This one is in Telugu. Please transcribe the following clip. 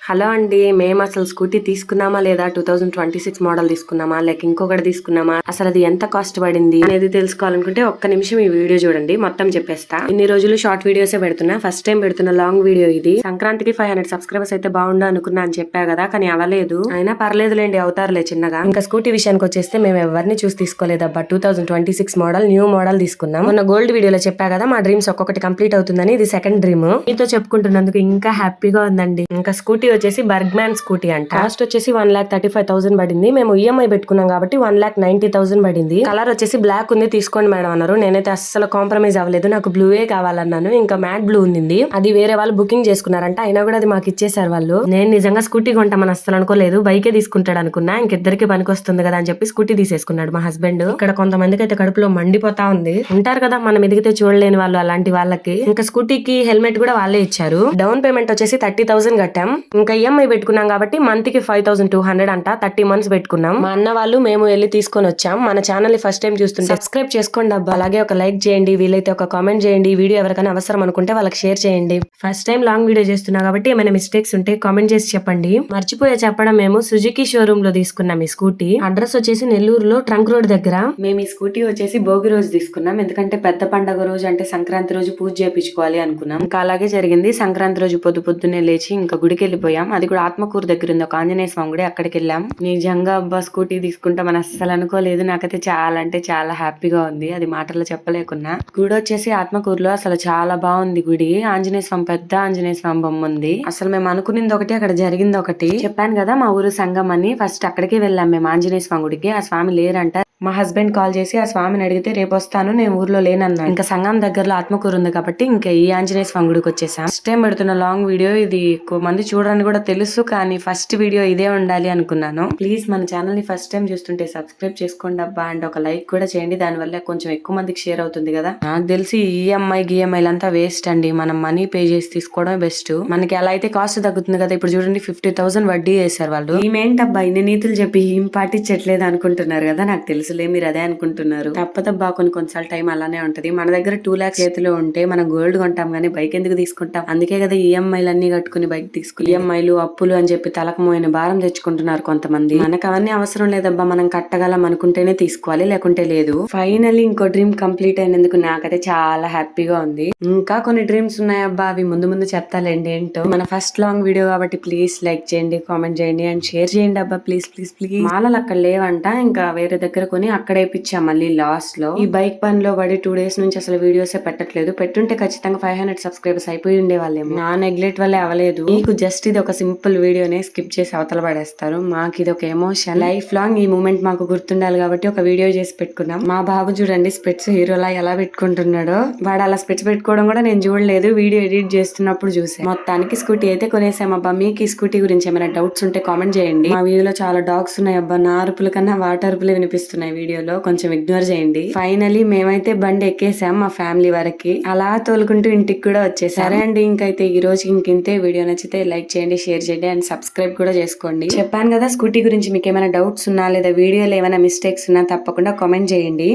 హలో అండి, మేము అసలు స్కూటీ తీసుకున్నామా లేదా, 2026 మోడల్ తీసుకున్నామా లేక ఇంకొకటి తీసుకున్నామా, అసలు అది ఎంత కాస్ట్ పడింది అనేది తెలుసుకోవాలనుకుంటే ఒక్క నిమిషం ఈ వీడియో చూడండి, మొత్తం చెప్పేస్తా. ఇన్ని రోజులు షార్ట్ వీడియోసే పెడుతున్నా, ఫస్ట్ టైం పెడుతున్న లాంగ్ వీడియో ఇది. సంక్రాంతికి 500 సబ్స్క్రైబర్స్ అయితే బాగుండు అనుకున్నా అని చెప్పా కదా, కానీ అవ్వలేదు. అయినా పర్లేదులేండి, అవుతారులే చిన్నగా. ఇంకా స్కూటీ విషయానికి వచ్చేస్తే మేము ఎవరిని చూసి తీసుకోలేదబ్బా. 2026 మోడల్ న్యూ మోడల్ తీసుకున్నాం. మొన్న గోల్డ్ వీడియోలో చెప్పా కదా, మా డ్రీమ్స్ ఒక్కొక్కటి కంప్లీట్ అవుతుందని. ఇది సెకండ్ డ్రీమ్. మీతో చెప్పుకుంటున్నందుకు ఇంకా హ్యాపీగా ఉందండి. ఇంకా స్కూటీ వచ్చేసి బర్గ్మ్యాన్ స్కూటీ అంట. కాస్ట్ వచ్చేసి 1,35,000 పడింది. మేము ఈఎంఐ పెట్టుకున్నాం కాబట్టి 1,90,000 పడింది. కలర్ వచ్చేసి బ్లాక్ ఉంది, తీసుకోండి మేడం అన్నారు. నేనైతే అస్సలు కాంప్రమైజ్ అవ్వలేదు, నాకు బ్లూయే కావాలన్నాను. ఇంకా మ్యాట్ బ్లూ ఉంది, అది వేరే వాళ్ళు బుకింగ్ చేసుకున్నారంట, అయినా కూడా అది మాకు ఇచ్చేసారు వాళ్ళు. నేను నిజంగా స్కూటీ కొంటామని అస్సలు అనుకోలేదు, బైకే తీసుకుంటాడు అనుకున్నా. ఇంకిద్దరికి పనికొస్తుంది కదా అని చెప్పి స్కూటీ తీసేసుకున్నాడు మా హస్బెండ్. ఇక్కడ కొంతమందికి అయితే కడుపులో మండిపోతా ఉంది. ఉంటారు కదా మనం ఎదిగితే చూడలేని వాళ్ళు, అలాంటి వాళ్ళకి. ఇంకా స్కూటీకి హెల్మెట్ కూడా వాళ్ళే ఇచ్చారు. డౌన్ పేమెంట్ వచ్చేసి 30,000 కట్టాం. ఇంకా ఈఎంఐ పెట్టుకున్నాం కాబట్టి మంత్ కి 5,200 అంట. 30 months పెట్టుకున్నాం. మా అన్న వాళ్ళు మేము వెళ్ళి తీసుకొని వచ్చాం. మన ఛానల్ ని ఫస్ట్ టైం చూస్తుంటే సబ్స్క్రైబ్ చేసుకోండి అబ్బా, అలాగే ఒక లైక్ చేయండి, వీలైతే ఒక కామెంట్ చేయండి. ఈ వీడియో ఎవరికైనా అవసరం అనుకుంటే వాళ్ళకి షేర్ చేయండి. ఫస్ట్ టైం లాంగ్ వీడియో చేస్తున్నా కాబట్టి ఏమైనా మిస్టేక్స్ ఉంటే కామెంట్ చేసి చెప్పండి. మర్చిపోయే చెప్పడం, మేము సుజుకి షోరూమ్ లో తీసుకున్నాం ఈ స్కూటీ. అడ్రస్ వచ్చేసి నెల్లూరులో ట్రంక్ రోడ్ దగ్గర. మేము ఈ స్కూటీ వచ్చేసి భోగి రోజు తీసుకున్నాం, ఎందుకంటే పెద్ద పండగ రోజు అంటే సంక్రాంతి రోజు పూజ చేయించుకోవాలి అనుకున్నాం. ఇంకా అలాగే జరిగింది. సంక్రాంతి రోజు పొద్దున్నే లేచి ఇంకా గుడికి వెళ్ళిపోయాం. అది కూడా ఆత్మకూరు దగ్గర ఉంది ఒక ఆంజనేయ స్వామి గుడి, అక్కడికి వెళ్ళాం. నిజంగా అబ్బా స్కూటీ తీసుకుంటామని అస్సలు అనుకోలేదు. నాకైతే చాలా అంటే చాలా హ్యాపీగా ఉంది, అది మాటల్లో చెప్పలేకున్నా. గుడి వచ్చేసి ఆత్మకూరులో అసలు చాలా బాగుంది గుడి. ఆంజనేయ స్వామి, పెద్ద ఆంజనేయ స్వామి బొమ్మ ఉంది. అసలు మేము అనుకునింది ఒకటి, అక్కడ జరిగింది ఒకటి. చెప్పాను కదా మా ఊరు సంఘం అని, ఫస్ట్ అక్కడికి వెళ్ళాం మేము ఆంజనేయ స్వామి గుడికి. ఆ స్వామి లేరంట. మా హస్బెండ్ కాల్ చేసి ఆ స్వామిని అడిగితే రేపు వస్తాను, నేను ఊర్లో లేనన్నా. ఇంకా సంఘం దగ్గరలో ఆత్మకూరు ఉంది కాబట్టి ఇంకా ఈ ఆంజనేయ స్వామి గుడికి వచ్చేసాం. ఫస్ట్ టైం పెడుతున్న లాంగ్ వీడియో ఇది, ఎక్కువ మంది చూడని కూడా తెలుసు, కానీ ఫస్ట్ వీడియో ఇదే ఉండాలి అనుకున్నాను. ప్లీజ్ మన ఛానల్ ని ఫస్ట్ టైం చూస్తుంటే సబ్స్క్రైబ్ చేసుకోండి అబ్బా, అండ్ ఒక లైక్ కూడా చేయండి, దాని వల్ల కొంచెం ఎక్కువ మందికి షేర్ అవుతుంది కదా. నాకు తెలిసి ఈఎంఐలు అంతా వేస్ట్ అండి, మనం మనీ పే చేసి తీసుకోవడం బెస్ట్. మనకి అలా అయితే కాస్ట్ తగ్గుతుంది కదా. ఇప్పుడు చూడండి 50,000 వడ్డీ వేసారు వాళ్ళు. ఈమెంటబ్బా ఇన్ని నీతులు చెప్పి ఏం పాటించట్లేదు అనుకుంటున్నారు కదా, నాకు తెలుసులే మీరు అదే అనుకుంటున్నారు. తప్పదబ్బా, కొన్నిసార్లు టైం అలానే ఉంటది. మన దగ్గర 2 lakhs చేతిలో ఉంటే మనం గోల్డ్ కొంటాం కానీ బైక్ ఎందుకు తీసుకుంటాం? అందుకే కదా ఈఎంఐలు అన్ని కట్టుకుని బైక్ తీసుకుని. ఈఎంఐలు అప్పులు అని చెప్పి తలకు మోయిన భారం తెచ్చుకుంటున్నారు కొంతమంది. మనకు అవన్నీ అవసరం లేదబ్బా, మనం కట్టగలం అనుకుంటేనే తీసుకోవాలి, లేకుంటే లేదు. ఫైనల్లీ ఇంకో డ్రీమ్ కంప్లీట్ అయినందుకు నాకైతే చాలా హ్యాపీగా ఉంది. ఇంకా కొన్ని డ్రీమ్స్ ఉన్నాయబ్బా, అవి ముందు ముందు చెప్తాలేండి ఏంటో. మన ఫస్ట్ లాంగ్ వీడియో కాబట్టి ప్లీజ్ లైక్ చేయండి, కామెంట్ చేయండి అండ్ షేర్ చేయండి అబ్బా, ప్లీజ్ ప్లీజ్ ప్లీజ్. మాలలు అక్కడ లేవంట, ఇంకా వేరే దగ్గర కొని అక్కడే ఇప్పించాం మళ్ళీ లాస్ట్ లో. ఈ బైక్ పనిలో పడి 2 days నుంచి అసలు వీడియోసే పెట్టట్లేదు. పెట్టుంటే ఖచ్చితంగా 500 సబ్స్క్రైబర్స్ అయిపోయి ఉండేవాళ్ళేమో. నా నెగ్లెక్ట్ వల్లే అవ్వలేదు. మీకు జస్ట్ ఇది ఒక సింపుల్ వీడియోనే స్కిప్ చేసి అవతల పడేస్తారు. మాకు ఇది ఒక ఎమోషన్, లైఫ్ లాంగ్ ఈ మూమెంట్ మాకు గుర్తుండాలి కాబట్టి ఒక వీడియో చేసి పెట్టుకున్నాం. మా బాబు చూడండి స్పెట్స్ హీరోలా ఎలా పెట్టుకుంటున్నాడో. వాడు అలా స్పెట్స్ పెట్టుకోవడం కూడా నేను చూడలేదు, వీడియో ఎడిట్ చేస్తున్నప్పుడు చూసాను. మొత్తానికి స్కూటీ అయితే కొనేసామబ్బా. మీకు ఈ స్కూటీ గురించి ఏమైనా డౌట్స్ ఉంటే కామెంట్ చేయండి. మా వీడియోలో చాలా డాగ్స్ ఉన్నాయి అబ్బా, నా అరుపుల కన్నా వాటి అరుపులే వినిపిస్తున్నాయి వీడియోలో, కొంచెం ఇగ్నోర్ చేయండి. ఫైనలీ మేమైతే బండి ఎక్కేసాం మా ఫ్యామిలీ వరకు, అలా తోలుకుంటూ ఇంటికి కూడా వచ్చేసాం. సరే అండి, ఇంకైతే ఈ రోజు ఇంకింతే. వీడియో నచ్చితే లైక్ చేయండి, షేర్ చేయండి అండ్ సబ్స్క్రైబ్ కూడా చేసుకోండి. చెప్పాను కదా స్కూటీ గురించి మీకు ఏమైనా డౌట్స్ ఉన్నా లేదా వీడియోలో ఏమైనా మిస్టేక్స్ ఉన్నా తప్పకుండా కామెంట్ చేయండి.